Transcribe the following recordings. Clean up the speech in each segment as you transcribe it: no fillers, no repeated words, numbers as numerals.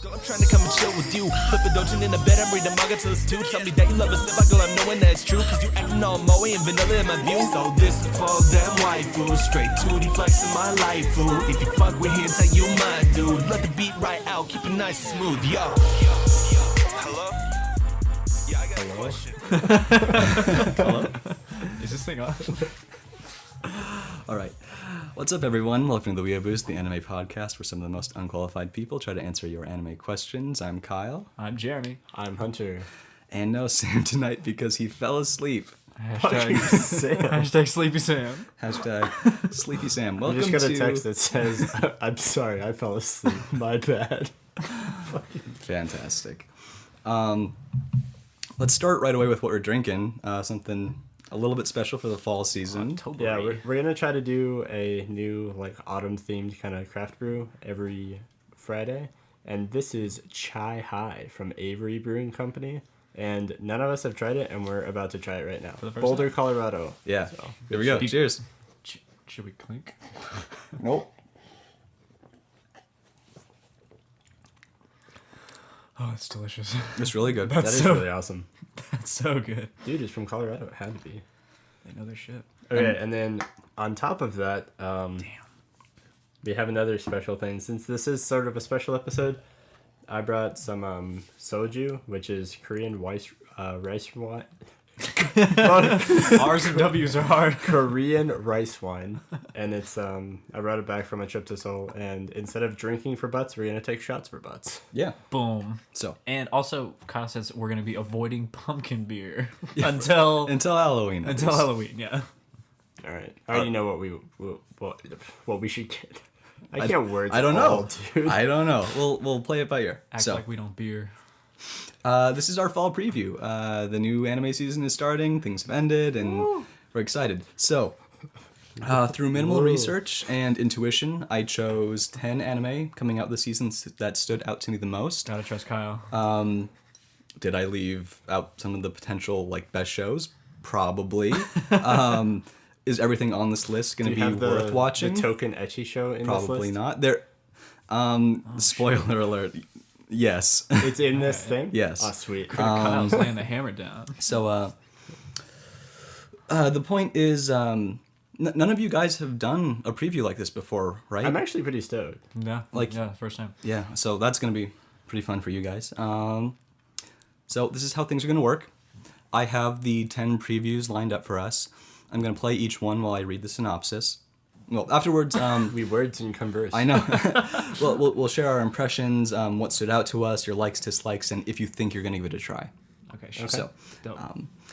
Girl, I'm trying to come and chill with you. Flip a dojin in the bed, I'm reading manga till it's 2. Tell me that you love us if I go, I'm knowing that it's true. Cause you acting all moe and vanilla in my view. So this is for them waifus. Straight 2D flex in my life, fool. If you fuck with him, tell you my dude. Let the beat right out, keep it nice and smooth, yo. Hello? Yeah, I got a question. Hello? Is this thing on? All right. What's up, everyone? Welcome to the weeabooze, the anime podcast where some of the most unqualified people try to answer your anime questions. I'm Kyle. I'm Jeremy. I'm Hunter. And no Sam tonight because he fell asleep. Hashtag Sleepy Sam. Hashtag Sleepy Sam. Welcome I just got a to... text that says, I'm sorry, I fell asleep. My bad. Fantastic. Let's start right away with what we're drinking. Something a little bit special for the fall season. Yeah, we're going to try to do a new autumn-themed kind of craft brew every Friday. And this is Chai High from Avery Brewing Company. And none of us have tried it, and we're about to try it right now. For the first Boulder, time? Colorado. Yeah. So, Here we go. Cheers. Should we clink? Nope. Oh, it's delicious. It's really good. that is so- really awesome. That's so good. Dude, it's from Colorado. It had to be. They know their shit. Okay, and then on top of that, we have another special thing. Since this is sort of a special episode, I brought some soju, which is Korean rice wine. R's and W's are hard. Korean rice wine, and it's I brought it back from a trip to Seoul. And instead of drinking for butts, we're gonna take shots for butts. Yeah. Boom. So And also, Kyle says we're going to be avoiding pumpkin beer until Halloween. at until least. Halloween, yeah. All right, I already know what we should get. I can't words. I don't at all, know. dude. I don't know. We'll play it by ear. Act like we don't beer. This is our fall preview. The new anime season is starting. Things have ended, and we're excited. So, through minimal research and intuition, I chose 10 anime coming out this season that stood out to me the most. Gotta trust Kyle. Did I leave out some of the potential best shows? Probably. Is everything on this list going to be worth watching? The token ecchi show in Probably this list? not. There. Spoiler alert. Yes. It's in this thing? Yes. Oh, sweet. Kyle's laying the hammer down. So, the point is, none of you guys have done a preview like this before, right? I'm actually pretty stoked. Yeah, yeah, first time. Yeah, so that's going to be pretty fun for you guys. So this is how things are going to work. I have the 10 previews lined up for us. I'm going to play each one while I read the synopsis. Well, afterwards... We words and converse. I know. Well, we'll share our impressions, what stood out to us, your likes, dislikes, and if you think you're going to give it a try. Okay, sure. So, Dope.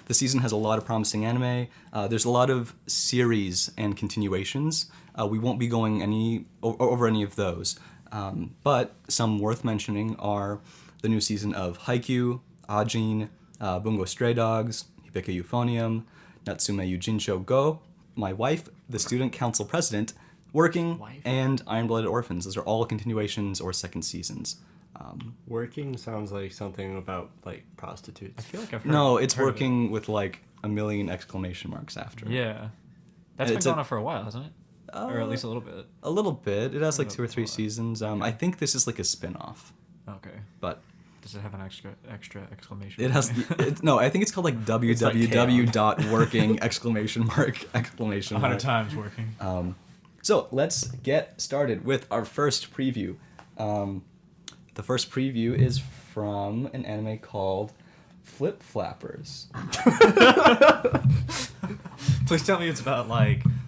the season has a lot of promising anime. There's a lot of series and continuations. We won't be going over any of those. But some worth mentioning are the new season of Haikyuu, Ajin, Bungo Stray Dogs, Hibike Euphonium, Natsume Yujincho Go, My Wife, the Student Council President, Working, and Iron-Blooded Orphans. Those are all continuations or second seasons. Working sounds like something about, prostitutes. I feel like I've heard No, it's heard of working with a million exclamation marks after. it. Yeah. That's been It's going on for a while, hasn't it? Or at least a little bit. A little bit. It has 2 or 3 bit. seasons. I think this is a spin-off, Okay. but Does it have an extra exclamation? it has. No, I think it's called www.working exclamation mark. 100 times working. So let's get started with our first preview. The first preview is from an anime called Flip Flappers. Please tell me it's about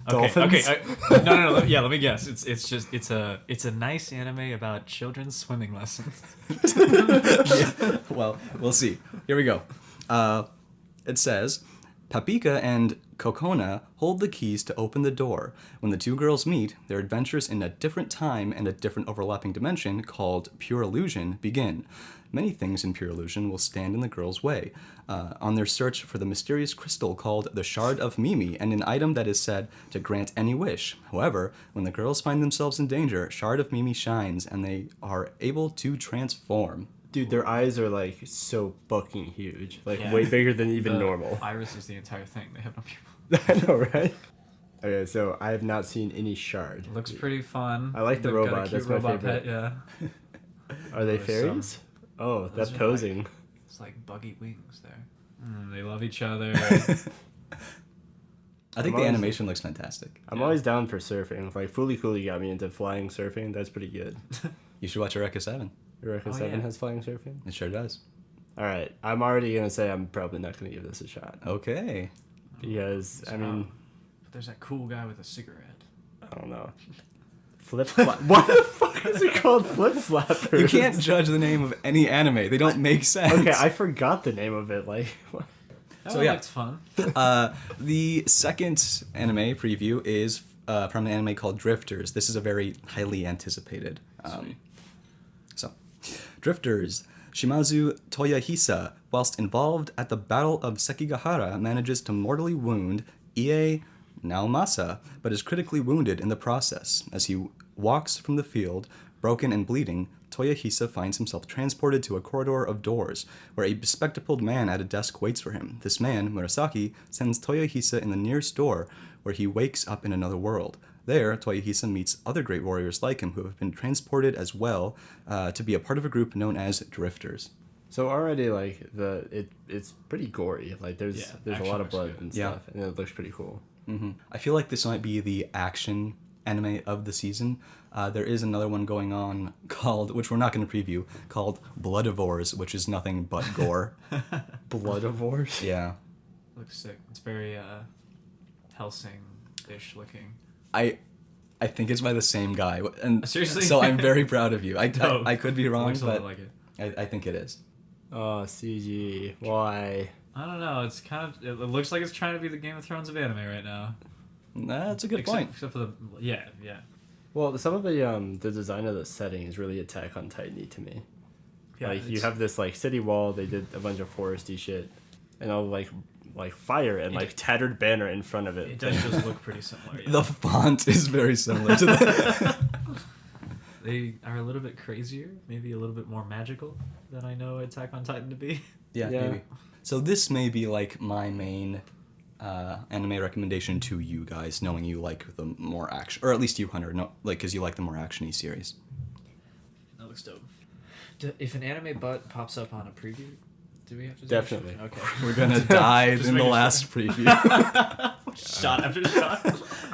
Dolphins? No. Let me guess. It's a nice anime about children's swimming lessons. Yeah, well, we'll see. Here we go. It says, Papika and Kokona hold the keys to open the door. When the two girls meet, their adventures in a different time and a different overlapping dimension called Pure Illusion begin. Many things in Pure Illusion will stand in the girls' way. On their search for the mysterious crystal called the Shard of Mimi, and an item that is said to grant any wish. However, when the girls find themselves in danger, Shard of Mimi shines, and they are able to transform. Dude, their eyes are, so fucking huge. Yeah. Way bigger than even The normal. Iris is the entire thing. They have no pupils. I know, right? Okay, so I have not seen any Shard. Looks pretty fun. I like the They've got a robot. cute That's my robot favorite. pet, yeah. Are they There's fairies? Oh, Those that's are posing. It's like buggy wings there. They love each other. I think I'm the always- animation looks fantastic. I'm Yeah. always down for surfing. Like Fooly Cooly got me into flying surfing. That's pretty good. You should watch Eureka 7. Eureka Oh, 7 yeah. has flying surfing. It sure does. All right, I'm already gonna say I'm probably not gonna give this a shot Okay. because I mean But there's that cool guy with a cigarette. I don't know. Flip flap. What the fuck is it called? Flip flappers. You can't judge the name of any anime. They don't make sense. Okay, I forgot the name of it. Like, what? That So, one yeah. looked fun. The second anime preview is from an anime called Drifters. This is a very highly anticipated. So, Drifters. Shimazu Toyahisa, whilst involved at the Battle of Sekigahara, manages to mortally wound Ie Naomasa, but is critically wounded in the process. As he walks from the field, broken and bleeding, Toyahisa finds himself transported to a corridor of doors, where a bespectacled man at a desk waits for him. This man, Murasaki, sends Toyahisa in the nearest door, where he wakes up in another world. There, Toyahisa meets other great warriors like him who have been transported as well to be a part of a group known as Drifters. So already like it's pretty gory. Like there's Yeah, a action lot of looks blood good. and Yeah. stuff, and it looks pretty cool. I feel like this might be the action anime of the season. There is another one going on called, which we're not going to preview, called Bloodivores, which is nothing but gore. Bloodivores. Yeah. Looks sick. It's very Helsing-ish looking. I think it's by the same guy, and Seriously? so I'm very proud of you. Dope. I could be wrong, Looks a lot but like it. I think it is. Oh, CG. Why? I don't know. It's kind of. It looks like it's trying to be the Game of Thrones of anime right now. That's a good except, point. Except for the yeah. Well, some of the design of the setting is really Attack on Titan to me. Yeah, like you it's- have this like city wall. They did a bunch of foresty shit, and all like fire and like tattered banner in front of it. It does just look pretty similar. Yeah. The font is very similar to the. They are a little bit crazier, maybe a little bit more magical than I know Attack on Titan to be. Yeah, Yeah. maybe. So this may be like my main anime recommendation to you guys, knowing you like the more action, or at least you, Hunter, no, like because you like the more actiony series. That looks dope. If an anime butt pops up on a preview, do we have to do Definitely. it? Okay. We're gonna die Just in the making last preview. Shot after shot.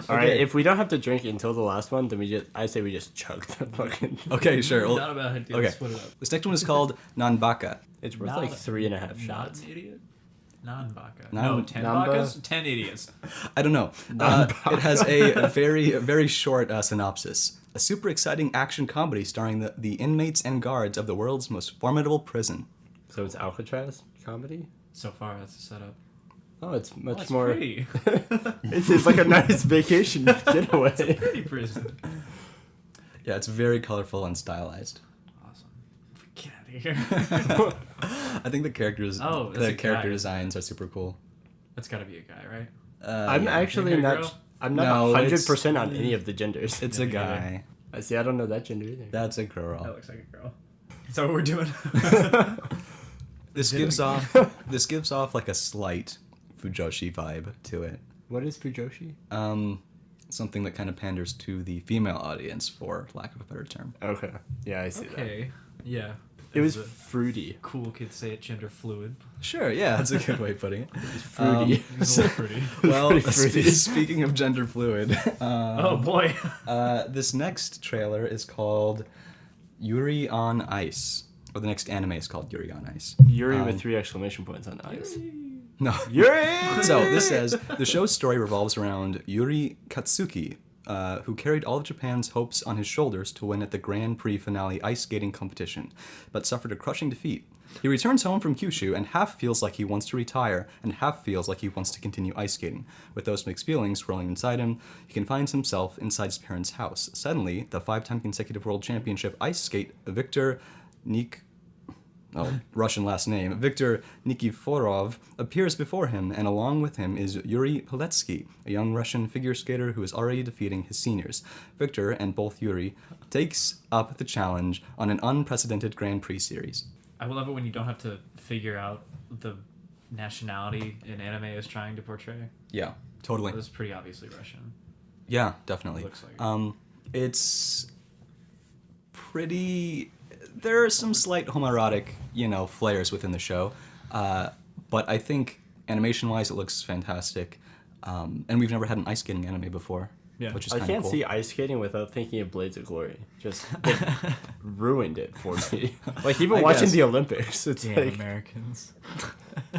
All right, Okay. if we don't have to drink until the last one, then I say we just chug the fucking. Okay, sure. Not Well, a bad idea. okay. Let's split it up. this next one is called Nanbaka. It's worth Not like a- 3.5 Not shots. an idiot. Non-baka. Non- No, 10 Namba? bakas? 10 idiots. I don't know. It has a very short synopsis. A super exciting action comedy starring the inmates and guards of the world's most formidable prison. So it's Alcatraz comedy. So far, that's the setup. Oh, it's much That's more. pretty. It's like a nice vacation getaway. Pretty prison. Yeah, it's very colorful and stylized. Awesome. Get out of here. I think the characters, Oh, that's the a character guy. designs are super cool. That's gotta be a guy, right? I'm Yeah. actually Isn't it a not. girl? I'm not No, 100% on any of the genders. It's Yeah, a me neither. guy. I see. I don't know that gender either. That's a That girl. looks like a girl. Is that what we're doing? This gives off like a slight Fujoshi vibe to it. What is Fujoshi? Something that kind of panders to the female audience, for lack of a better term. Okay. Yeah, I see that. Okay. Yeah. It was As a fruity. cool kid say it gender fluid. Sure, yeah, that's a good way of putting it. Fruity. He's a little pretty. Well, Pretty fruity. speaking of gender fluid, Oh boy. this next trailer is called Yuri on Ice, or the next anime is called Yuri on Ice. Yuri with 3 exclamation points on ice. No. Yuri! So this says the show's story revolves around Yuri Katsuki, who carried all of Japan's hopes on his shoulders to win at the Grand Prix finale ice skating competition, but suffered a crushing defeat. He returns home from Kyushu and half feels like he wants to retire and half feels like he wants to continue ice skating. With those mixed feelings swirling inside him, he confines himself inside his parents' house. Suddenly, the 5-time consecutive world championship ice skate Viktor Russian last name, Viktor Nikiforov, appears before him, and along with him is Yuri Peletsky, a young Russian figure skater who is already defeating his seniors. Viktor, and both Yuri, takes up the challenge on an unprecedented Grand Prix series. I love it when you don't have to figure out the nationality an anime is trying to portray. Yeah, totally. It was pretty obviously Russian. Yeah, definitely. Looks like it. It's pretty. there are some slight homoerotic, flares within the show, but I think animation-wise it looks fantastic, and we've never had an ice skating anime before, Yeah. which is I kind of can't cool. see ice skating without thinking of Blades of Glory. Just it ruined it for me. Like even I watching guess. the Olympics, it's Damn like Americans.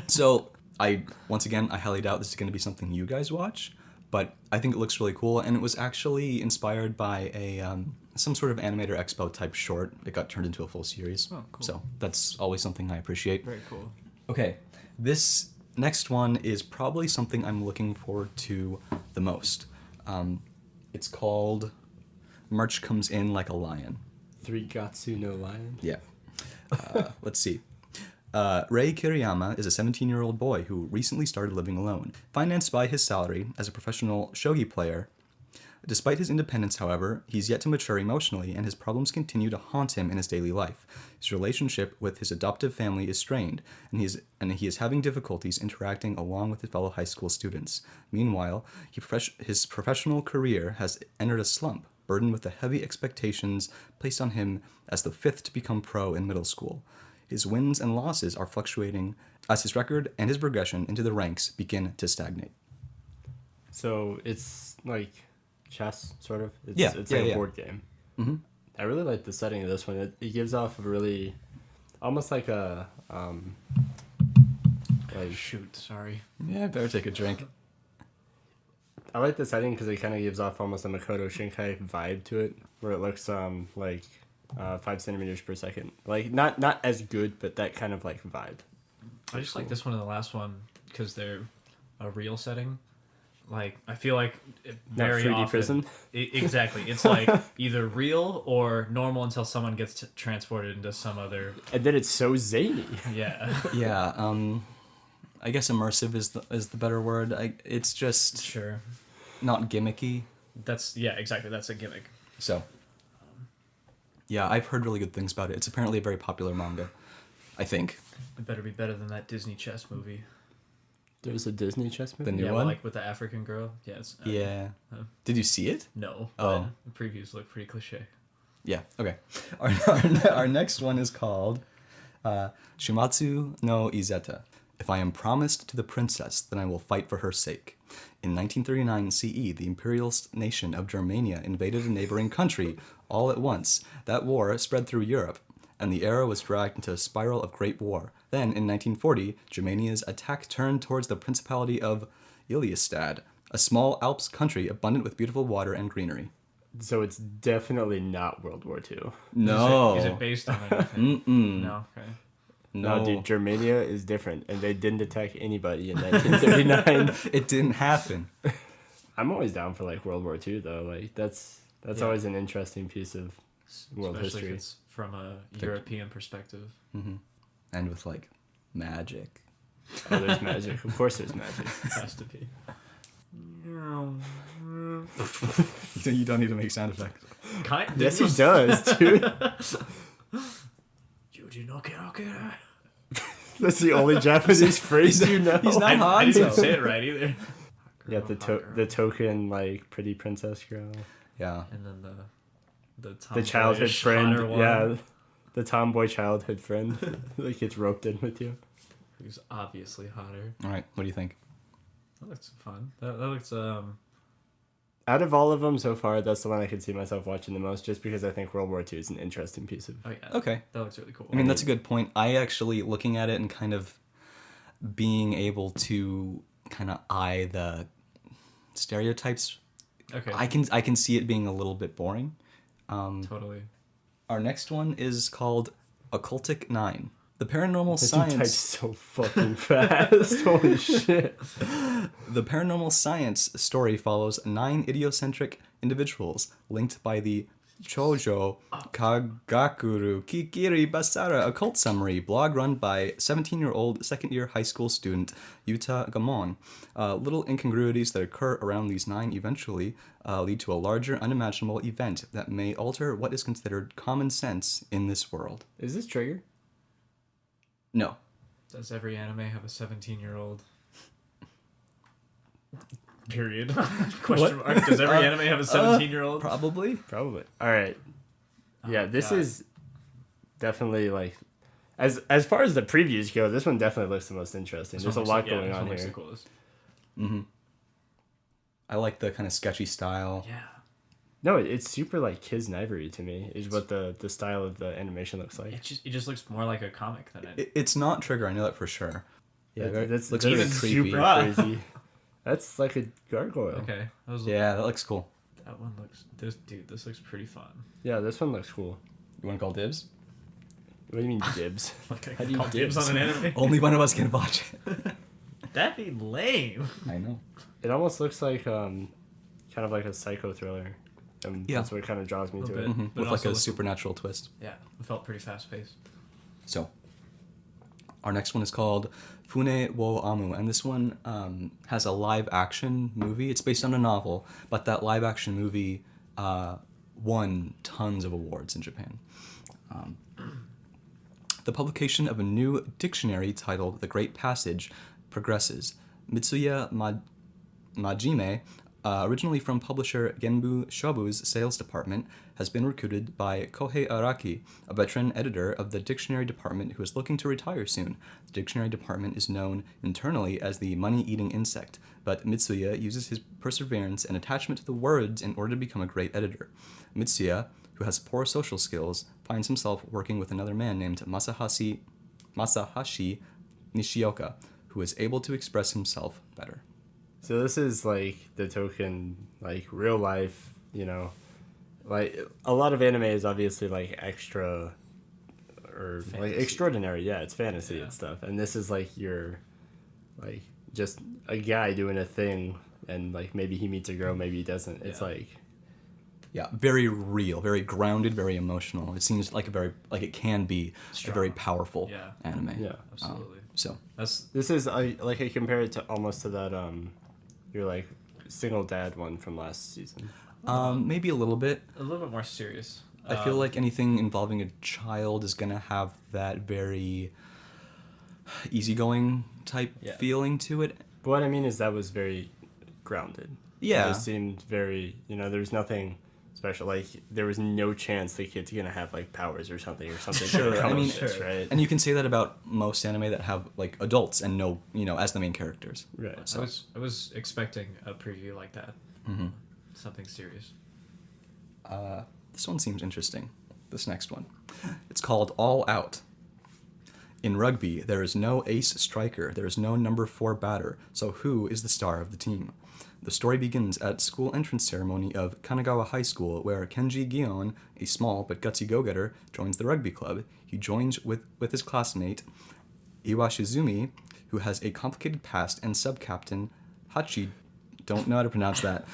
So I highly doubt this is going to be something you guys watch, but I think it looks really cool, and it was actually inspired by a some sort of Animator Expo type short. It got turned into a full series. Oh, cool. So that's always something I appreciate. Very cool. Okay, this next one is probably something I'm looking forward to the most. It's called March Comes In Like a Lion. Three Gatsu no Lion. Yeah. Let's see. Rei Kiriyama is a 17-year-old boy who recently started living alone, financed by his salary as a professional shogi player. Despite his independence, however, he's yet to mature emotionally, and his problems continue to haunt him in his daily life. His relationship with his adoptive family is strained, and he is having difficulties interacting along with his fellow high school students. Meanwhile, his professional career has entered a slump, burdened with the heavy expectations placed on him as the fifth to become pro in middle school. His wins and losses are fluctuating as his record and his progression into the ranks begin to stagnate. So it's like chess, sort of. It's, Yeah, it's yeah, like a yeah. board game. Mhm. I really like the setting of this one. It gives off a really, almost like a like Shoot, sorry. Yeah, better take a drink. I like the setting because it kind of gives off almost a Makoto Shinkai vibe to it, where it looks like 5 centimeters per second. Like not as good, but that kind of like vibe. I just like this one and the last one because they're a real setting. Like I feel like Not very 3D often, prison. Exactly. It's like either real or normal until someone gets transported into some other. And then it's so zany. Yeah. Yeah, I guess immersive is the better word. It's just Sure. not gimmicky. Exactly. That's a gimmick. So, yeah, I've heard really good things about it. It's apparently a very popular manga, I think. It better be better than that Disney chess movie. There's a Disney chess movie. The new Yeah, one? like with the African girl. Yeah. Yeah. Did you see it? No. Oh. But the previews look pretty cliche. Yeah, okay. Our next one is called Shumatsu no Izeta. If I am promised to the princess, then I will fight for her sake. In 1939 CE, the imperialist nation of Germania invaded a neighboring country all at once. That war spread through Europe, and the era was dragged into a spiral of great war. Then, in 1940, Germania's attack turned towards the Principality of Illestad, a small Alps country abundant with beautiful water and greenery. So it's definitely not World War II. No. Is it based on anything? Mm-mm. No. Okay. No. No, dude, Germania is different, and they didn't attack anybody in 1939. It didn't happen. I'm always down for like World War II though. Like that's Yeah. always an interesting piece of world Especially history. if it's from a European perspective. And with, like, magic. Oh, there's magic. Of course, there's magic. It has to be. You don't need to make sound effects. Yes, he does, dude. Yuji no kero. That's the only Japanese phrase you know. He's not I didn't even Hanzo. say it right either. Yeah, Girl. the token like pretty princess girl, Yeah. And then the the childhood tomboyish, friend. hotter one, Yeah, the tomboy childhood friend like gets roped in with you. who's obviously hotter. All right. What do you think? That looks fun. That looks Out of all of them so far, that's the one I could see myself watching the most, just because I think World War II is an interesting piece of. oh yeah. Okay. That looks really cool. I mean, that's a good point. I actually, looking at it and kind of being able to kind of eye the stereotypes, okay. I can see it being a little bit boring. Totally. Our next one is called Occultic 9. The paranormal That dude types science so fucking fast. Holy shit. The paranormal science story follows 9 idiocentric individuals linked by the Chojo Kagakuru Kikiri Basara occult summary blog run by 17-year-old second-year high school student Yuta Gamon. Little incongruities that occur around these 9 eventually lead to a larger, unimaginable event that may alter what is considered common sense in this world. Is this Trigger? No. Does every anime have a 17-year-old? Period. Question mark. Does every anime have a 17-year-old? Probably. Probably. All right. Yeah, this God. is definitely like as far as the previews go, this one definitely looks the most interesting. There's a lot going on Looks here. the coolest. I like the kind of sketchy style. Yeah. No, it's super like Kiz Ivory to me. Is what the style of the animation looks like. It just looks more like a comic than it. It's not Trigger, I know that for sure. Yeah, That's looks even very creepy. super crazy. That's like a gargoyle. Okay. Yeah, that looks cool. That one looks. This looks pretty fun. Yeah, this one looks cool. You want to call dibs? What do you mean dibs? Okay. How do you Call dibs on an anime? Only one of us can watch it. That'd be lame. I know. It almost looks like kind of like a psycho thriller. Yeah. That's what kind of draws me to Little it. bit. Mhm. But With like also a look- supernatural twist. Yeah, it felt pretty fast paced. So, our next one is called Fune wo Amu, and this one has a live action movie. It's based on a novel, but that live action movie won tons of awards in Japan. The publication of a new dictionary titled The Great Passage progresses. Mitsuya Majime, originally from publisher Genbu Shobu's sales department, has been recruited by Kohei Araki, a veteran editor of the dictionary department who is looking to retire soon. The dictionary department is known internally as the money-eating insect, but Mitsuya uses his perseverance and attachment to the words in order to become a great editor. Mitsuya, who has poor social skills, finds himself working with another man named Masahashi Nishioka, who is able to express himself better. So this is like the token, like real life, like a lot of anime is obviously like extra or like Fantasy. extraordinary. Yeah, it's fantasy Yeah. and stuff. And this is like your, like just a guy doing a thing, and like maybe he meets a girl, maybe he doesn't. It's Yeah. like Yeah, very real, very grounded, very emotional. It seems like it can be a very powerful Yeah. anime. Yeah. Absolutely. So That's this is I compare it to almost to that your like single dad one from last season. maybe a little bit. a little bit more serious. I feel like anything involving a child is gonna have that very easygoing type Yeah. feeling to it. But what I mean is that was very grounded. Yeah. It seemed very, there was nothing special. Like, there was no chance the kid's gonna have, like, powers or something Sure, to come I mean- of this, right? And you can say that about most anime that have like adults and no, as the main characters. Right. So- I was expecting a preview like that. Mhm. Something serious. This one seems interesting. This next one. It's called All Out. In rugby, there is no ace striker, there is no number 4 batter, so who is the star of the team? The story begins at school entrance ceremony of Kanagawa High School, where Kenji Gion, a small but gutsy go-getter, joins the rugby club. He joins with his classmate Iwashizumi, who has a complicated past, and sub-captain Hachi, don't know how to pronounce that,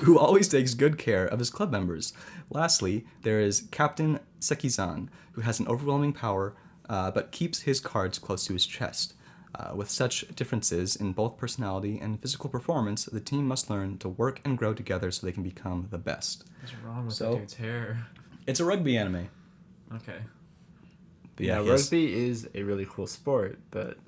who always takes good care of his club members. Lastly, there is Captain Sekizan, who has an overwhelming power, but keeps his cards close to his chest. With such differences in both personality and physical performance, the team must learn to work and grow together so they can become the best. What's wrong with So- that dude's hair? It's a rugby anime. Okay. But Yeah, he has- rugby is a really cool sport, but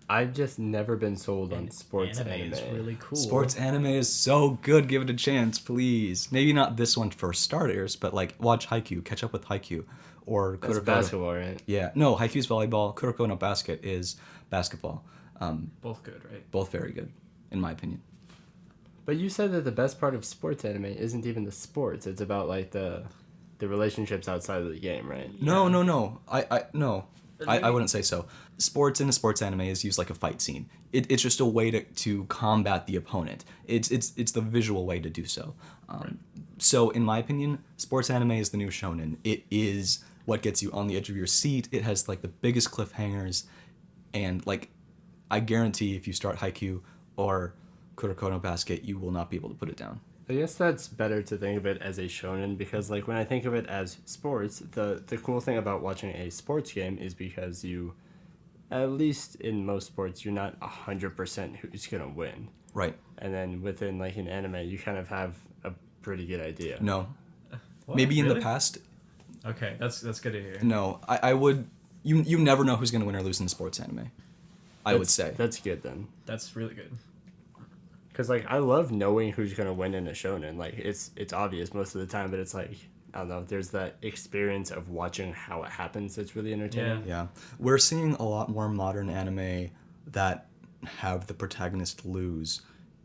I've just never been sold on sports anime. is really cool. Sports anime is so good. Give it a chance, please. Maybe not this one for starters, but like watch Haikyuu, catch up with Haikyuu, or That's Kuroko. basketball, right? Yeah, no, Haikyuu's volleyball. Kuroko no Basket is basketball. Both good, right? Both very good, in my opinion. But you said that the best part of sports anime isn't even the sports. It's about like the relationships outside of the game, right? No. I wouldn't say so. Sports in a sports anime is used like a fight scene. It's just a way to combat the opponent. It's the visual way to do so. So in my opinion, sports anime is the new shonen. It is what gets you on the edge of your seat. It has like the biggest cliffhangers, and like I guarantee if you start Haikyuu or Kuroko no Basket, you will not be able to put it down. I guess that's better to think of it as a shonen because, like, when I think of it as sports, the cool thing about watching a sports game is because you, at least in most sports, you're not 100% who's gonna win. Right. And then within like an anime, you kind of have a pretty good idea. No. What? Maybe in the Really? past. Okay, that's good to hear. No. I would. You never know who's gonna win or lose in sports anime. I would say. That's good then. That's really good. Because like I love knowing who's gonna win in a shonen. Like it's obvious most of the time, but it's like I don't know, there's that experience of watching how it happens that's really entertaining. Yeah. We're seeing a lot more modern anime that have the protagonist lose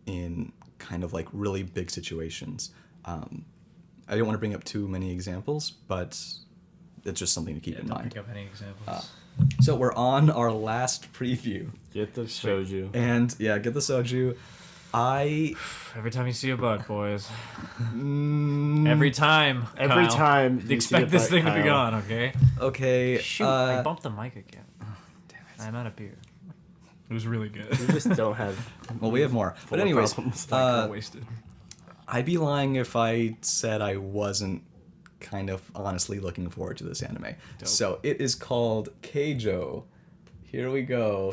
in kind of like really big situations. I don't want to bring up too many examples, but it's just something to keep in Don't mind. pick up any examples. So we're on our last preview. Get the soju. And yeah, get the soju. Every time you see a butt, boys. Every time. Every Kyle. time you see Expect a this butt, thing to be Kyle. gone, okay? Okay. Shoot, I bumped the mic again. Damn it. I'm out of beer. It was really good. You just don't have. Well, we have more. But full of anyways, problems. Wasted. I'd be lying if I said I wasn't kind of honestly looking forward to this anime. Dope. So it is called Keijo. Here we go.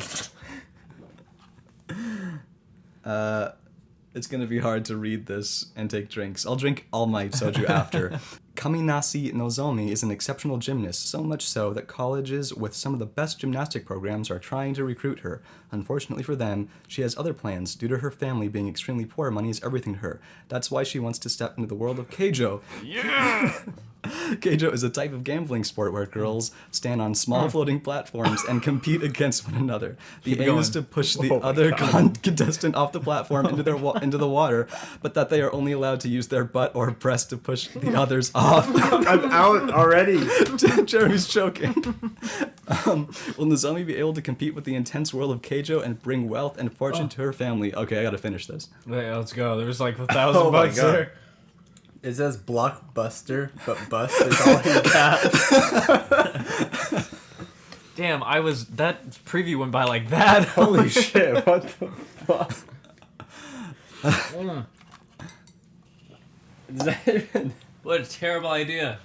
It's gonna be hard to read this and take drinks. I'll drink all my soju after. Kaminasi Nozomi is an exceptional gymnast, so much so that colleges with some of the best gymnastic programs are trying to recruit her. Unfortunately for them, she has other plans. Due to her family being extremely poor, money is everything to her. That's why she wants to step into the world of Keijo. Yeah! Keijo is a type of gambling sport where girls stand on small floating platforms and compete against one another. The Keep aim is going. to push the Oh my other God. contestant off the platform into into the water, but that they are only allowed to use their butt or breast to push the others off. I'm out already. Jeremy's choking. Will Nozomi be able to compete with the intense world of Keijo and bring wealth and fortune to her family? Okay, I gotta finish this. Wait, let's go. There's like 1,000 Oh my butts God. there. It says blockbuster, but bust is all in caps. Damn, that preview went by like that. Holy shit! What the fuck? Is that even? What a terrible idea.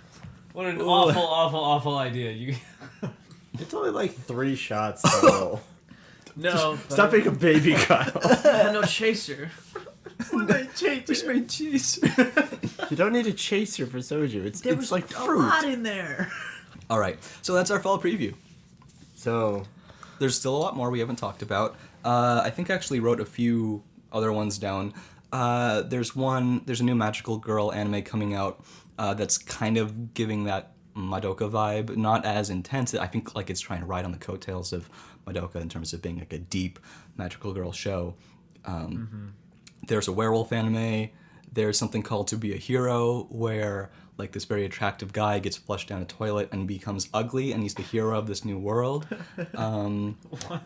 What an awful, awful, awful idea. You It's only like 3 shots total. No. Stop being a baby, Kyle. I had no chaser. Where's my cheese? You don't need a chaser for soju. It's like fruit. in there. All right, so that's our fall preview. So, There's still a lot more we haven't talked about. I think I actually wrote a few other ones down. There's a new magical girl anime coming out that's kind of giving that Madoka vibe, not as intense. I think like it's trying to ride on the coattails of Madoka in terms of being like a deep magical girl show. There's a werewolf anime. There's something called To Be a Hero, where like this very attractive guy gets flushed down a toilet and becomes ugly, and he's the hero of this new world.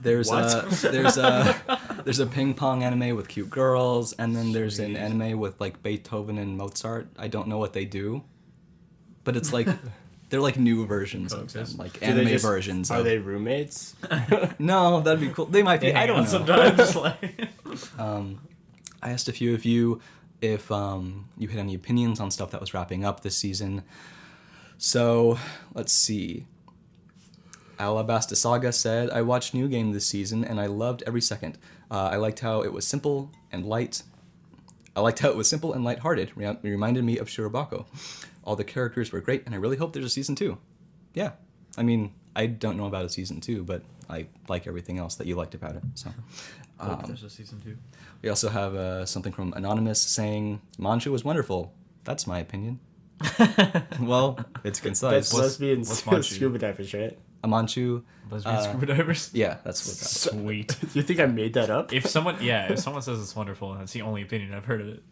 There's a ping pong anime with cute girls, and then there's an anime with like Beethoven and Mozart. I don't know what they do, but it's like they're like new versions of them, like do they anime just- versions. Are of, they roommates? No, that'd be cool. They might be. I don't know. Sometimes like I asked a few of you if you had any opinions on stuff that was wrapping up this season. So, let's see. Alabasta Saga said, I watched New Game this season and I loved every second. I liked how it was simple and light. I liked how it was simple and lighthearted. It reminded me of Shirobako. All the characters were great and I really hope there's a season 2. Yeah. I mean, I don't know about a season 2, but I like everything else that you liked about it. So, hope there's a season 2. we also have something from Anonymous saying, Manchu was wonderful. That's my opinion. Well, it's concise. That's lesbian what's Manchu? scuba divers, right? A Manchu. Lesbian scuba divers. Yeah, that's what that's. Sweet. You think I made that up? If someone says it's wonderful, and that's the only opinion I've heard of it,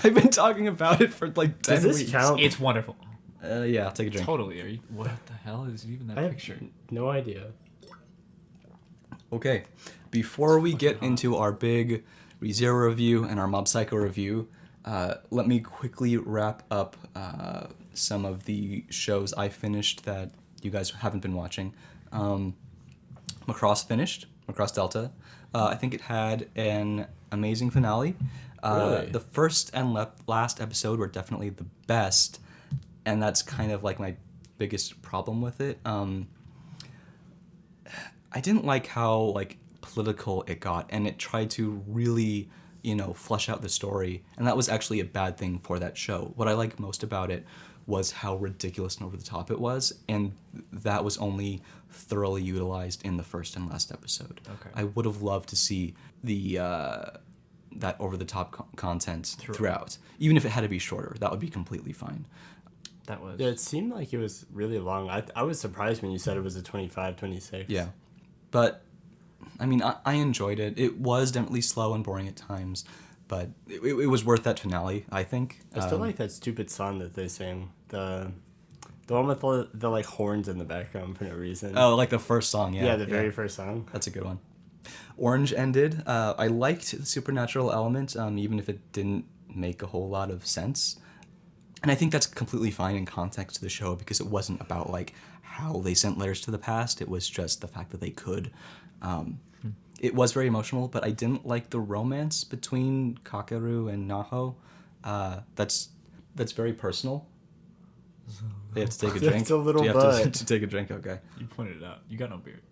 I've been talking about it for like 10 Does this weeks. count? it's wonderful. Yeah, I'll take a drink. Totally. Are you? What the hell is even that I have picture? no idea. Okay, before we get into our big ReZero review and our Mob Psycho review, let me quickly wrap up some of the shows I finished that you guys haven't been watching. Macross finished, Macross Delta. I think it had an amazing finale. Really? The first and last episode were definitely the best, and that's kind of like my biggest problem with it. I didn't like how like political it got, and it tried to really, flesh out the story, and that was actually a bad thing for that show. What I like most about it was how ridiculous and over the top it was, and that was only thoroughly utilized in the first and last episode. Okay. I would have loved to see the that over the top content throughout, even if it had to be shorter. That would be completely fine. That was. Yeah, it seemed like it was really long. I was surprised when you said it was a 25, 26. Yeah. But, I mean, I enjoyed it. It was definitely slow and boring at times, but it was worth that finale, I think. I still like that stupid song that they sing. The one with the like horns in the background for no reason. Oh, like the first song, yeah. Yeah, the very first song. That's a good one. Orange ended. I liked the supernatural element, even if it didn't make a whole lot of sense. And I think that's completely fine in context to the show because it wasn't about like how they sent letters to the past. It was just the fact that they could. It was very emotional, but I didn't like the romance between Kakeru and Naho. That's very personal. You have to take a drink. It's a little Do you have bud. to take a drink? Okay. You pointed it out. You got no beard.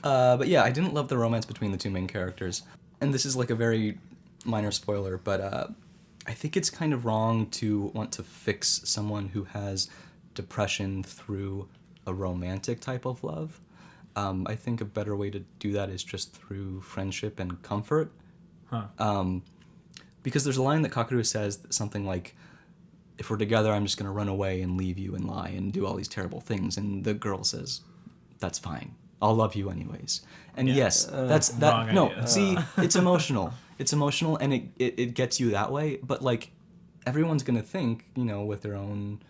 But yeah, I didn't love the romance between the two main characters. And this is like a very minor spoiler, but I think it's kind of wrong to want to fix someone who has depression through a romantic type of love. I think a better way to do that is just through friendship and comfort. Huh. Because there's a line that Kakeru says something like, if we're together, I'm just going to run away and leave you and lie and do all these terrible things. And the girl says, that's fine. I'll love you anyways. And yes, that's that. Wrong No, idea. see, it's emotional. It's emotional and it gets you that way. But like, everyone's going to think, with their own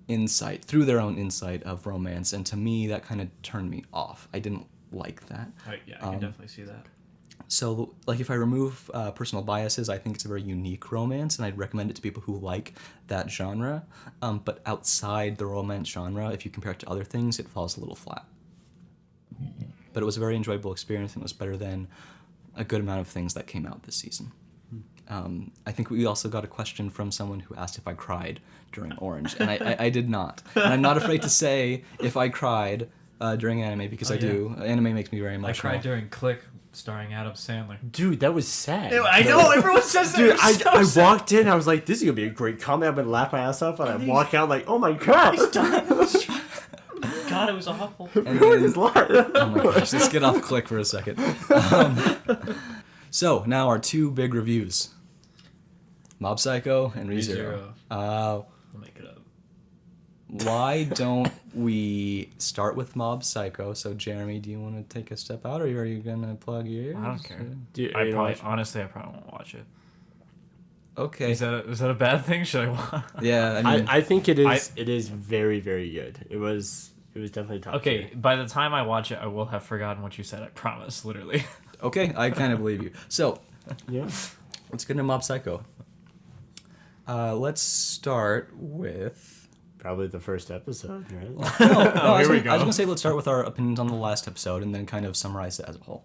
insight, through their own insight of romance. And to me, that kind of turned me off. I didn't like that. I can definitely see that. So, like, if I remove personal biases, I think it's a very unique romance, and I'd recommend it to people who like that genre. But outside the romance genre, if you compare it to other things, it falls a little flat. But it was a very enjoyable experience, and it was better than a good amount of things that came out this season. I think we also got a question from someone who asked if I cried during Orange, and I did not. And I'm not afraid to say if I cried during anime, because I do. Anime makes me very I emotional. cried during Click, starring Adam Sandler. Dude, that was sad. I know, everyone says that. Dude, It was so I sad. walked in, I was like, this is gonna be a great comedy. I'm gonna laugh my ass off, and I walk out like, oh my god, God, it was awful. And ruined then- his life. Oh my gosh, let's get off Click for a second. So, now our two big reviews. Mob Psycho and ReZero. I'll make it up. Why don't we start with Mob Psycho? So, Jeremy, do you want to take a step out, or are you going to plug your ears? I don't care. Dude, I you know probably, what? honestly, I probably won't watch it. Okay. Is that a bad thing? Should I watch? Yeah, I mean, I think it is. It is very, very good. It was definitely top. Okay, tier. by the time I watch it, I will have forgotten what you said. I promise, literally. okay, I kind of believe you. So, Yeah. let's get into Mob Psycho. Let's start with... Probably the first episode, right? No, I was here we gonna- I was go. going to say let's start with our opinions on the last episode and then kind of summarize it as a whole.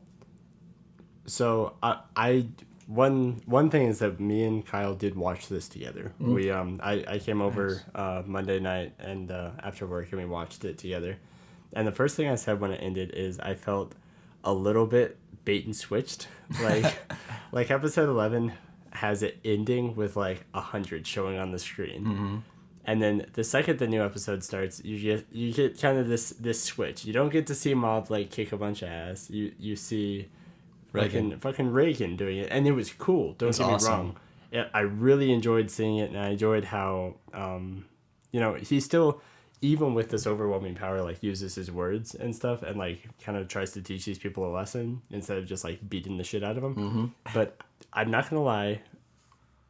So I one thing is that me and Kyle did watch this together. We I came over Monday night and after work and we watched it together. And the first thing I said when it ended is I felt a little bit bait and switched. Like episode 11 has it ending with like 100 showing on the screen. And then the second the new episode starts, you get kind of this switch. You don't get to see Mob like kick a bunch of ass. You see fucking Reagan doing it, and it was cool. Don't get me awesome. wrong. Yeah, I really enjoyed seeing it, and I enjoyed how he still, even with this overwhelming power, like uses his words and stuff, and like kind of tries to teach these people a lesson instead of just like beating the shit out of them. But I'm not gonna lie.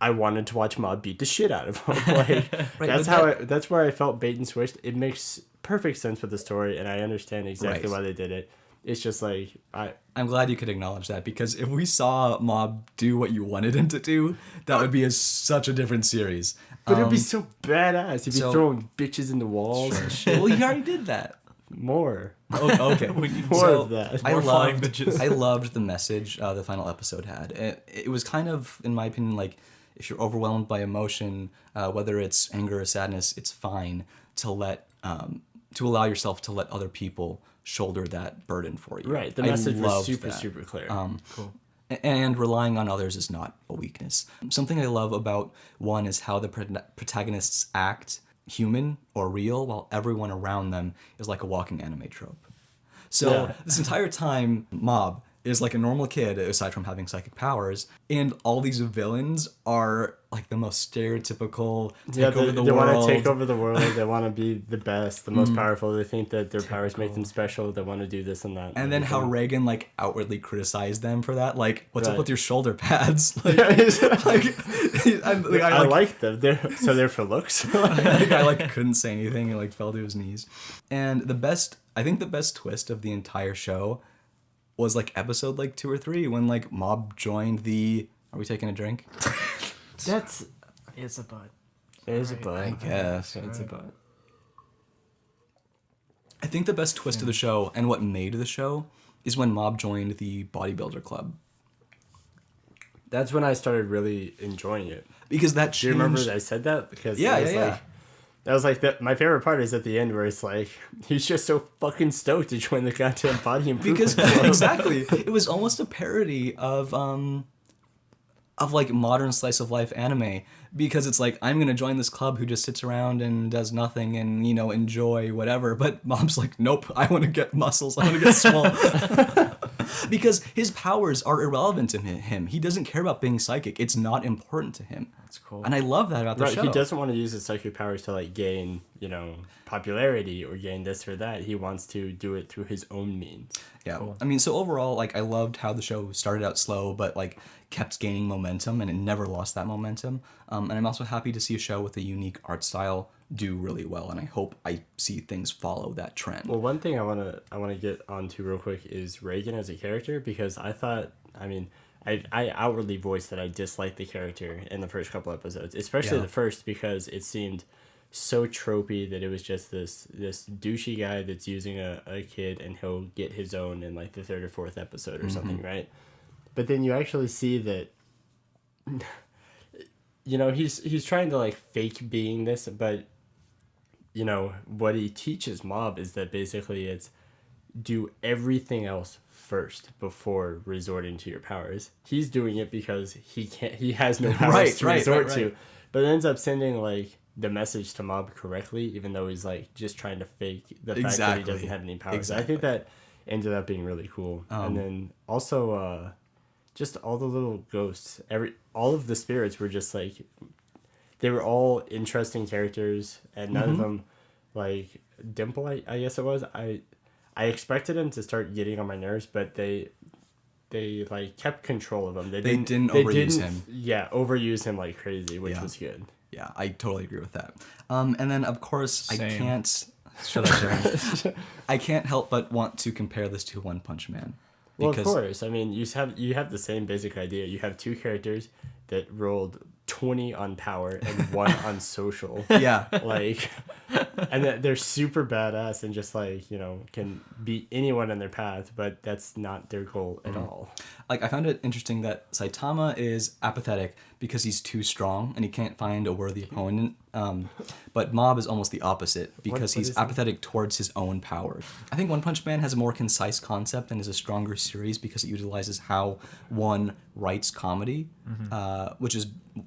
I wanted to watch Mob beat the shit out of him. Like that's where I felt bait and switched. It makes perfect sense with the story, and I understand exactly Right. why they did it. It's just like I'm glad you could acknowledge that, because if we saw Mob do what you wanted him to do, that would be such a different series. but it'd be so badass. He'd be so- throwing bitches in the walls and shit. Well, he already did that. More. Oh, okay. More of that. I More flying loved, bitches. I loved the message the final episode had. It was kind of, in my opinion, like, if you're overwhelmed by emotion, whether it's anger or sadness, it's fine to allow yourself to let other people shoulder that burden for you. Right. The I message was loved super, that. super clear. Cool. And relying on others is not a weakness. Something I love about one is how the protagonists act human or real, while everyone around them is like a walking anime trope. So Yeah. this entire time, Mob is like a normal kid, aside from having psychic powers, and all these villains are like the most stereotypical take over the they world. want to take over the world. They want to be the best, the most powerful. They think that their powers make them special. They want to do this and that. And then how Reagan like outwardly criticized them for that. Like, what's up Right. with your shoulder pads? Like, I like them. They're for looks. the guy like couldn't say anything and like fell to his knees. And I think the best twist of the entire show was like episode like 2 or 3 when like Mob joined the. Are we taking a drink? That's It's a butt. it is a butt. I guess. It's a butt. I think the best twist of the show and what made the show is when Mob joined the bodybuilder club. That's when I started really enjoying it. Because that changed. Do you remember that I said that? Because Yeah, it was yeah. like, that was like my favorite part is at the end where it's like he's just so fucking stoked to join the goddamn body improvement Because club. exactly, it was almost a parody of like modern slice of life anime, because it's like, I'm gonna join this club who just sits around and does nothing and, you know, enjoy whatever, but Mom's like, nope, I want to get muscles, I want to get swole. Because his powers are irrelevant to him. He doesn't care about being psychic. It's not important to him. That's cool. And I love that about the Right, show. he doesn't want to use his psychic powers to like gain, you know, popularity or gain this or that. He wants to do it through his own means. Yeah. Cool. I mean, so overall, like, I loved how the show started out slow, but like kept gaining momentum, and it never lost that momentum. And I'm also happy to see a show with a unique art style do really well, and I hope I see things follow that trend. Well, one thing I wanna get onto real quick is Reagan as a character, because I outwardly voiced that I disliked the character in the first couple episodes, especially Yeah. the first, because it seemed so tropey that it was just this douchey guy that's using a kid, and he'll get his own in like the 3rd or 4th episode or something, right? But then you actually see that, you know, he's trying to like fake being this, but you know what he teaches Mob is that basically it's do everything else first before resorting to your powers. He's doing it because he has no powers to resort to, but it ends up sending like the message to Mob correctly, even though he's like just trying to fake the fact that he doesn't have any powers. Exactly. I think that ended up being really cool. And then also just all the little ghosts, all of the spirits were just like, they were all interesting characters, and none of them, like Dimple, I guess it was. I expected him to start getting on my nerves, but they like kept control of him. They didn't overuse him. Yeah, overuse him like crazy, which was good. Yeah, I totally agree with that. And then, of course, Same. I can't... Shut up, Jeremy. I can't help but want to compare this to One Punch Man. Well, of course. I mean, you have the same basic idea. You have two characters that rolled 20 on power and 1 on social. Yeah. Like, and they're super badass and just like, you know, can beat anyone in their path, but that's not their goal at all. Like, I found it interesting that Saitama is apathetic because he's too strong and he can't find a worthy opponent. But Mob is almost the opposite because what he's is he? apathetic towards his own powers. I think One Punch Man has a more concise concept and is a stronger series because it utilizes how one writes comedy,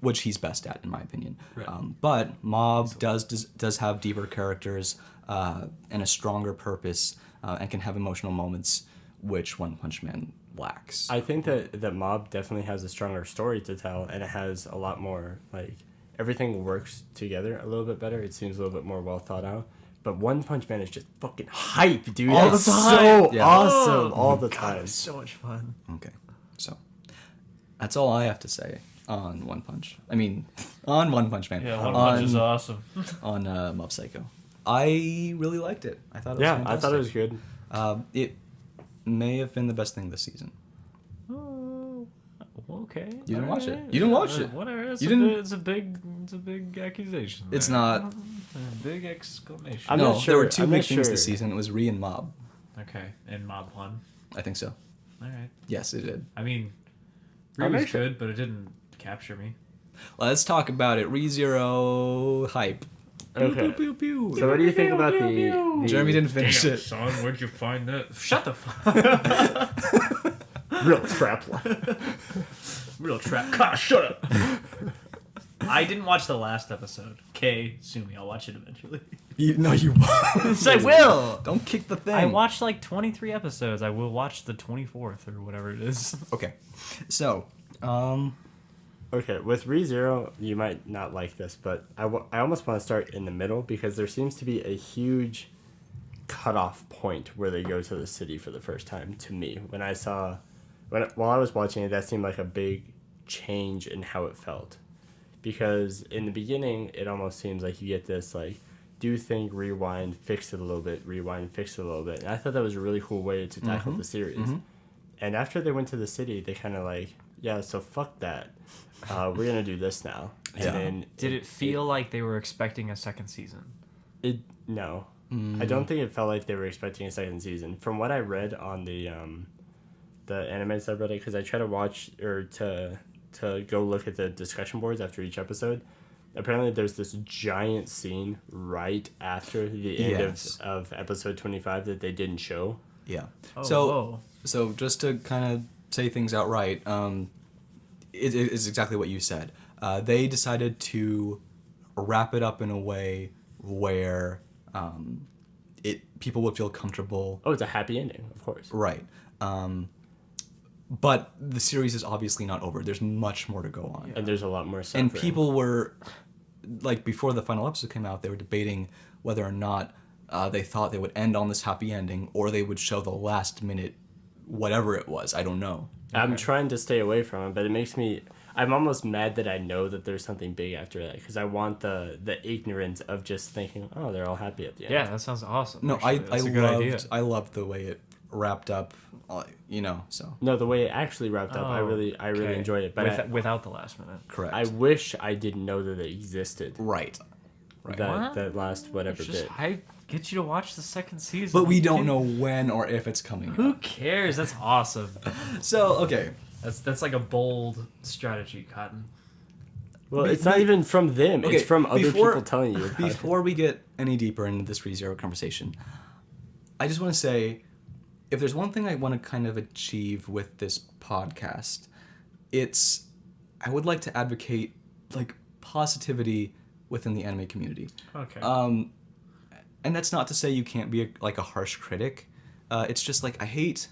which he's best at, in my opinion. Right. But Mob does have deeper characters and a stronger purpose and can have emotional moments, which One Punch Man lacks. I think that Mob definitely has a stronger story to tell, and it has a lot more, like, everything works together a little bit better. It seems a little bit more well thought out. But One Punch Man is just fucking hype, dude. All the It's time. so Yeah. awesome all the time. It's so much fun. Okay, so that's all I have to say on One Punch. I mean, on One Punch Man. Yeah, One Punch is awesome. On Mob Psycho. I really liked it. I thought it was Yeah, fantastic. I thought it was good. It may have been the best thing this season. Oh, okay. You didn't watch it. Alright. You didn't watch it. Whatever. You didn't- It's a big accusation. It's there. not. A big exclamation. I'm No, not sure. there were two I'm big not things sure. this season. It was Ree and Mob. Okay, and Mob won. I think so. All right. Yes, it did. I mean, I'm Ree was actually- good, but it didn't capture me. Let's talk about it. ReZero hype. Pew, Okay. pew, pew, pew. So what do you think about the Jeremy didn't finish Damn, it. son, where'd you find that? Shut the fuck. real trap line? Real trap. God, shut up. I didn't watch the last episode. Sue me. I'll watch it eventually. No, you won't. Yes, I will. Don't kick the thing. I watched like 23 episodes. I will watch the 24th or whatever it is. Okay. So, Okay, with ReZero, you might not like this, but I almost want to start in the middle because there seems to be a huge cutoff point where they go to the city for the first time. To me, while I was watching it, that seemed like a big change in how it felt, because in the beginning, it almost seems like you get this like do think, rewind, fix it a little bit, rewind, fix it a little bit, and I thought that was a really cool way to tackle the series. And after they went to the city, they kind of like, yeah, so fuck that. We're gonna do this now. And Yeah. then Did it feel like they were expecting a second season? No. I don't think it felt like they were expecting a second season. From what I read on the anime subreddit, because I try to watch or to go look at the discussion boards after each episode. Apparently, there's this giant scene right after the end Yes. of episode 25 that they didn't show. yeah. Oh, so, whoa. so just to kind of say things outright, it is exactly what you said. They decided to wrap it up in a way where people would feel comfortable. Oh, it's a happy ending, of course. Right. But the series is obviously not over. There's much more to go on. And there's a lot more stuff. And people were, like, before the final episode came out, they were debating whether or not they thought they would end on this happy ending or they would show the last minute whatever it was. I don't know. I'm trying to stay away from it, but it makes me... I'm almost mad that I know that there's something big after that, because I want the ignorance of just thinking, oh, they're all happy at the end. Yeah, that sounds awesome. No, actually. That's a good idea. I loved the way it wrapped up, so. No, the way it actually wrapped up, I Oh, really okay. enjoyed it. But without the last minute. Correct. I wish I didn't know that it existed. Right. Right. That last whatever bit. I get you to watch the second season. But we don't know when or if it's coming Who out. cares? That's awesome. So, okay. That's like a bold strategy, Cotton. Well, it's not even from them. Okay, It's from other before- people telling you about it. Before we get any deeper into this ReZero conversation, I just want to say, if there's one thing I want to kind of achieve with this podcast, I would like to advocate, like, positivity within the anime community. Okay. And that's not to say you can't be a harsh critic. It's just like, I hate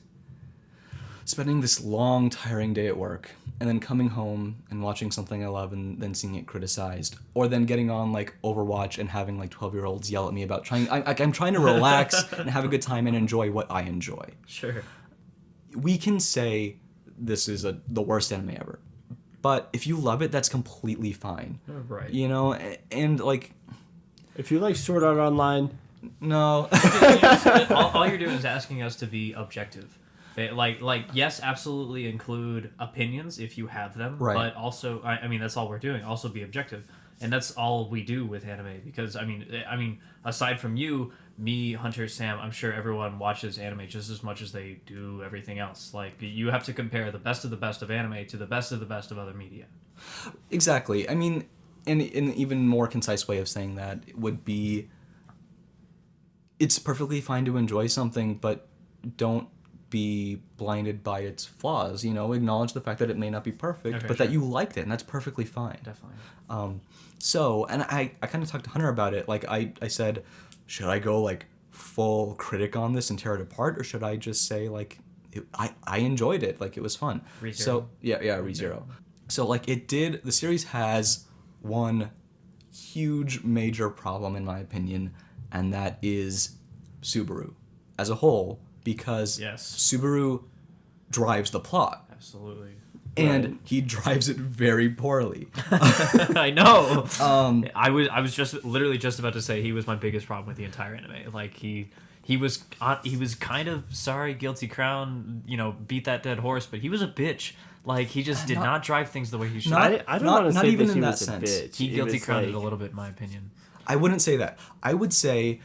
spending this long, tiring day at work and then coming home and watching something I love and then seeing it criticized, or then getting on like Overwatch and having like 12-year-olds yell at me about I'm trying to relax and have a good time and enjoy what I enjoy. Sure. We can say this is the worst anime ever, but if you love it, that's completely fine. Right. You know, and like, If you like Sword Art Online, no. all you're doing is asking us to be objective. Like yes, absolutely include opinions if you have them, Right. but also I mean that's all we're doing. Also be objective, and that's all we do with anime. Because I mean aside from you, me, Hunter, Sam, I'm sure everyone watches anime just as much as they do everything else. Like you have to compare the best of anime to the best of other media. Exactly. I mean, an even more concise way of saying that would be, it's perfectly fine to enjoy something, but don't be blinded by its flaws. You know, acknowledge the fact that it may not be perfect, Okay, but sure. that you liked it, and that's perfectly fine. Definitely. So, and I kind of talked to Hunter about it. Like, I said, should I go, like, full critic on this and tear it apart, or should I just say, like, I enjoyed it, like, it was fun. ReZero. So, yeah, ReZero. So, like, the series has one huge major problem, in my opinion, and that is Subaru as a whole, because Yes. Subaru drives the plot, Absolutely. and he drives it very poorly. I know. I was just literally just about to say he was my biggest problem with the entire anime. Like he was kind of sorry, guilty crown, beat that dead horse, but he was a bitch. Like he just did not drive things the way he should. Not- I don't not- want to not say even that in he that was a sense. bitch. He It guilty was crowned it like- a little bit, in my opinion. I wouldn't say that. I would say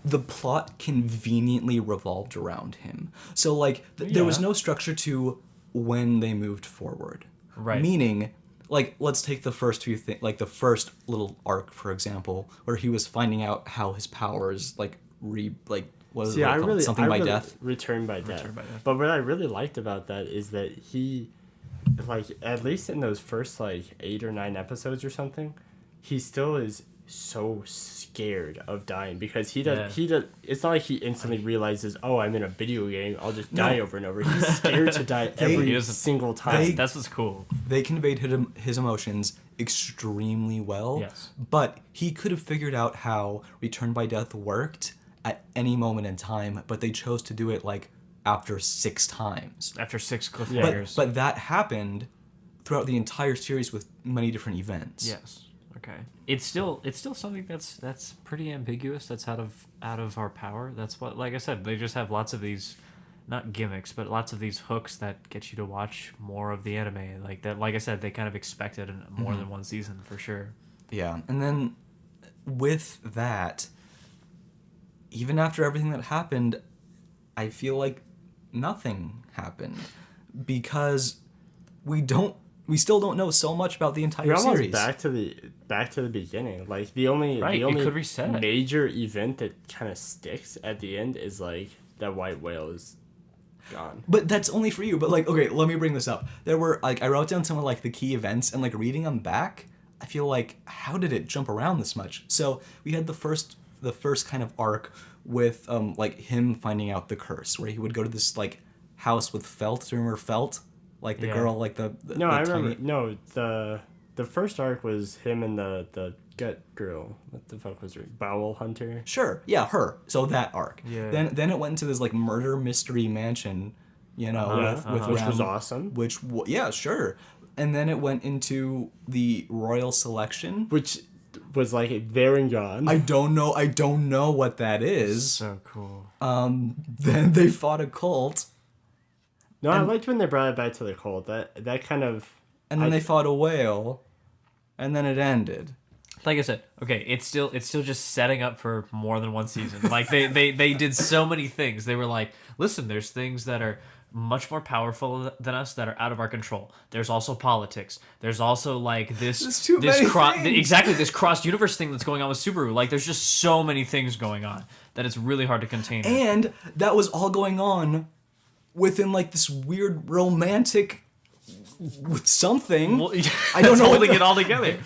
the plot conveniently revolved around him. So, like, there was Yeah. no structure to when they moved forward. Right. Meaning, like, let's take the first few things, like the first little arc, for example, where he was finding out how his powers, like, what is See, it I called? really Something I by really- death. Return by death. Return by Death. But what I really liked about that is that he like at least in those first like 8 or 9 episodes or something, he still is so scared of dying because he does. It's not like he instantly realizes, oh, I'm in a video game, I'll just die over and over. He's scared to die every single time. That's what's cool. They conveyed his emotions extremely well. Yes. But he could have figured out how Return by Death worked at any moment in time, but they chose to do it like after 6 times. After 6 cliffhangers. But that happened throughout the entire series with many different events. Yes. Okay. It's still something that's pretty ambiguous. That's out of our power. That's what, like I said, they just have lots of these, not gimmicks, but lots of these hooks that get you to watch more of the anime. Like that, like I said, they kind of expected more than one season for sure. Yeah, and then with that, even after everything that happened, I feel like nothing happened because we still don't know so much about the entire You're almost series. back to the beginning. Like the only could reset. major event that kind of sticks at the end is like that white whale is gone. But that's only for you. But like, okay, let me bring this up. There were like I wrote down some of like the key events and like reading them back, I feel like how did it jump around this much? So we had the first kind of arc with like him finding out the curse, where he would go to this like house with Felt. Do you remember Felt? Like the girl, like the No, I remember. tiny... No, the first arc was him and the gut girl. What the fuck was her? Bowel hunter. Sure, yeah, her. So that arc. Yeah. Then it went into this like murder mystery mansion, you know, Which was Rem, awesome. Yeah, sure. And then it went into the royal selection, Which was like there and gone. I don't know what that is. So cool. Then they fought a cult, No, I liked when they brought it back to the cult. That kind of. and then they fought a whale, and then it ended. Like I said, okay, it's still just setting up for more than one season. Like they did so many things. They were like, listen, there's things that are much more powerful than us that are out of our control. There's also politics. There's also like this this cross universe thing that's going on with Subaru. Like there's just so many things going on that it's really hard to contain. And that was all going on within like this weird romantic with something. Well, I don't know holding what it all together.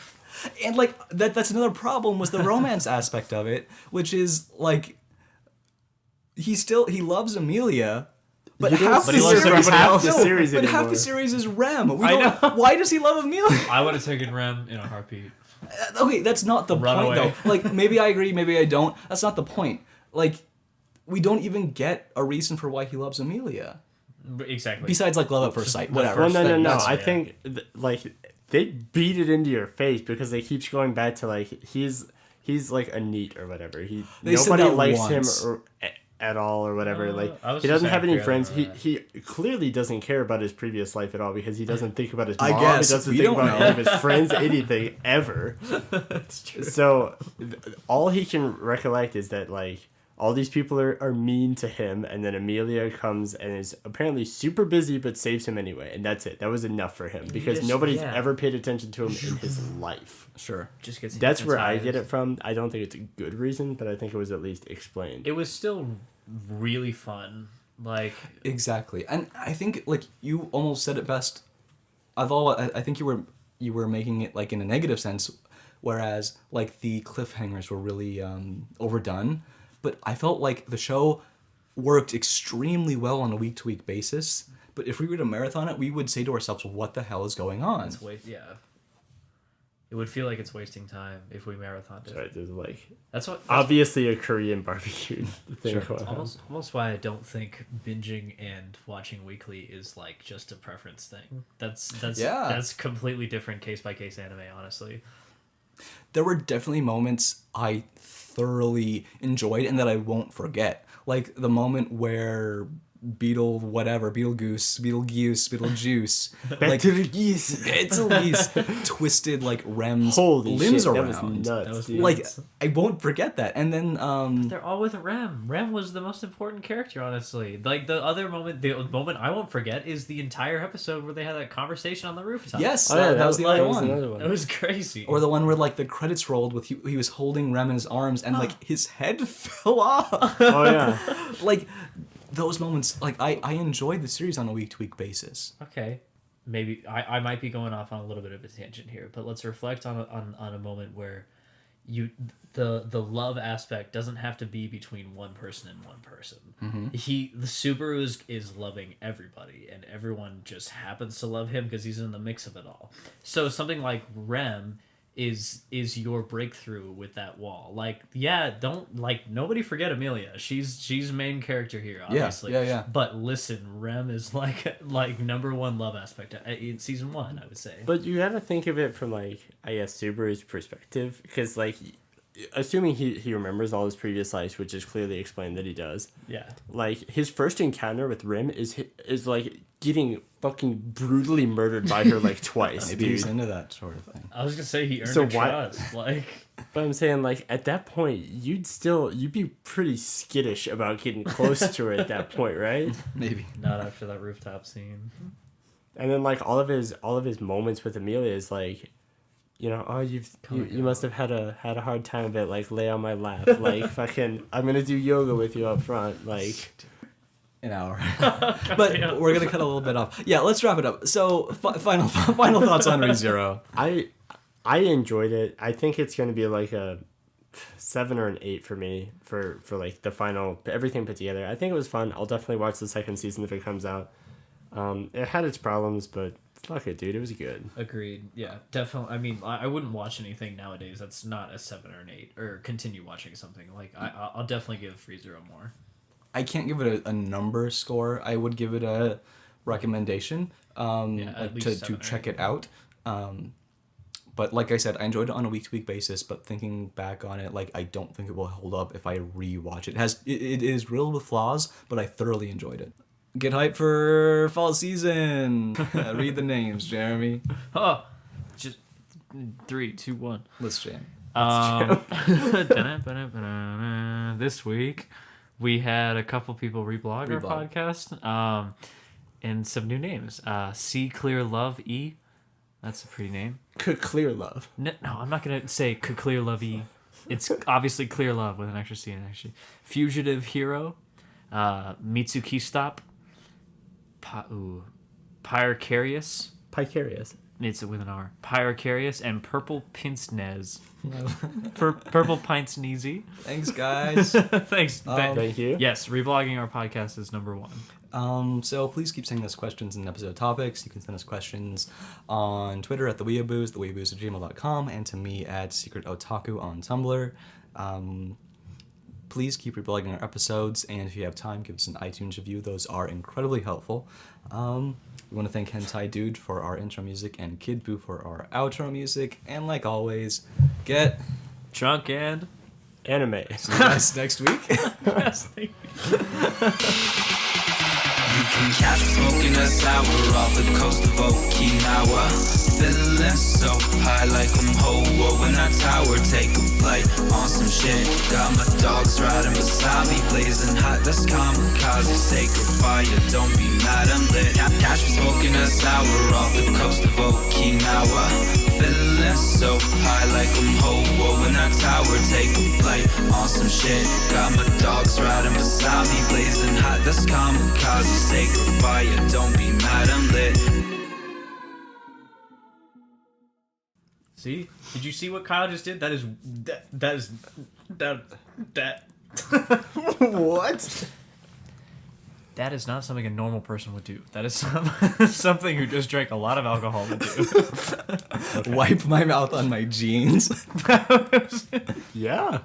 And like that's another problem was the romance aspect of it, which is like he loves Amelia, but half but he loves everybody else. No, series but half anymore. the series is Rem. I know. Why does he love Amelia? I would have taken Rem in a heartbeat. Okay, that's not the Run point away. though. Like maybe I agree, maybe I don't. That's not the point. Like we don't even get a reason for why he loves Amelia. Exactly. Besides like love at first sight, whatever. Well, no. That's- I think like they beat it into your face because they keep going back to like he's like a neat or whatever. They said Nobody that likes once. him at all or whatever. Like I was he doesn't just have any angry, I friends. remember He clearly doesn't care about his previous life at all because he doesn't think about his I mom. guess. He doesn't We think don't about know. any of his friends, anything ever. That's true. So all he can recollect is that like all these people are mean to him, and then Amelia comes and is apparently super busy but saves him anyway, and that's it. That was enough for him because just- nobody's yeah. ever paid attention to him in his life. Sure. Just gets That's where I get hypnotized. it from. I don't think it's a good reason, but I think it was at least explained. It was still really fun. Like Exactly, and I think like you almost said it best. I think you were making it like in a negative sense, whereas like the cliffhangers were really overdone. But I felt like the show worked extremely well on a week-to-week basis. But if we were to marathon it, we would say to ourselves, "What the hell is going on?" yeah. It would feel like it's wasting time if we marathoned it. Right, there's like That's what. That's obviously a Korean barbecue thing Sure. going on. almost why I don't think binging and watching weekly is like just a preference thing. That's completely different case by case anime, honestly. There were definitely moments I thoroughly enjoyed and that I won't forget. Like the moment where Beetlejuice, like Beetlejuice twisted like Rem's Holy limbs shit, around. that was nuts. That was dude. Like I won't forget that. And then They're all with Rem. Rem was the most important character, honestly. Like the moment I won't forget is the entire episode where they had that conversation on the rooftop. yes, Oh, yeah, that was the other was one. another one. It was crazy. Or the one where like the credits rolled with he was holding Rem in his arms and like his head fell off. Oh yeah. Like those moments, like I enjoyed the series on a week-to-week basis. Okay. maybe I might be going off on a little bit of a tangent here, but let's reflect on a moment where the love aspect doesn't have to be between one person and one person. The Subaru is loving everybody, and everyone just happens to love him because he's in the mix of it all. So something like Rem is your breakthrough with that wall. Like, don't nobody forget Amelia. She's main character here, obviously. Yeah. But listen, Rem is like number one love aspect in season 1, I would say. But you gotta think of it from, like, I guess, Subaru's perspective, because, like, assuming he remembers all his previous lives, which is clearly explained that he does. Yeah. Like, his first encounter with Rim is like getting fucking brutally murdered by her like twice. Maybe he's into that sort of thing. I was gonna say he earned So her why- trust. Like, But I'm saying, like, at that point, you'd be pretty skittish about getting close to her at that point, right? Maybe. not after that rooftop scene. And then, like, all of his moments with Amelia is like, you know, oh, you must have had a hard time of it. Like, lay on my lap, like, fucking, I'm gonna do yoga with you up front, like. An hour. But we're going to cut a little bit off. Yeah, let's wrap it up. So, final thoughts on ReZero. I enjoyed it. I think it's gonna be like a 7 or an 8 for me for like the final everything put together. I think it was fun. I'll definitely watch the second season if it comes out. It had its problems, but fuck it, dude. It was good. Agreed. Yeah, definitely. I mean, I wouldn't watch anything nowadays that's not a 7 or an 8, or continue watching something. Like, I'll definitely give ReZero more. I can't give it a number score. I would give it a recommendation at least to 7 or check 8. it out. But like I said, I enjoyed it on a week-to-week basis, but thinking back on it, like, I don't think it will hold up if I re-watch it. It is riddled with flaws, but I thoroughly enjoyed it. Get hyped for fall season. Read the names, Jeremy. Oh, just 3, 2, 1. Let's jam. This week, we had a couple people reblog our Reblog. podcast, and some new names. C Clear Love E. That's a pretty name. Clear love. No, I'm not gonna say Clear Love E. It's obviously Clear Love with an extra C in it, actually. Fugitive Hero, Mitsuki Stop, Pyracarius. Picarius. It's with an R. Pyracarius and Purple Pince-Nez. Purple Pince-Neezy. Thanks, guys. Thanks. Thank you. Yes, reblogging our podcast is number 1. So please keep sending us questions and episode topics. You can send us questions on Twitter at theweeabooze, theweeabooze@gmail.com, and to me at Secret Otaku on Tumblr. Please keep reblogging our episodes, and if you have time, give us an iTunes review. Those are incredibly helpful. We want to thank Hentai Dude for our intro music and Kid Boo for our outro music. And like always, get Drunk and... Anime. see you guys next week. Yes, thank you. You can catch me smoking a sour off the coast of Okinawa. Feeling so high like I'm Ho-Oh in that tower. Take a flight on some shit. Got my dogs riding beside me, blazing hot. That's kamikaze, sacred fire. Don't be mad, I'm lit. Catch me smoking a sour off the coast of Okinawa. Feeling so high like I'm Ho-Oh in that tower. Take a flight on some shit. Got my dogs riding beside me, blazing hot. That's kamikaze, sacred fire. Don't be mad, I'm lit. See? Did you see what Kyle just did? That is... What? That is not something a normal person would do. That is something who just drank a lot of alcohol would do. Wipe my mouth on my jeans. Yeah.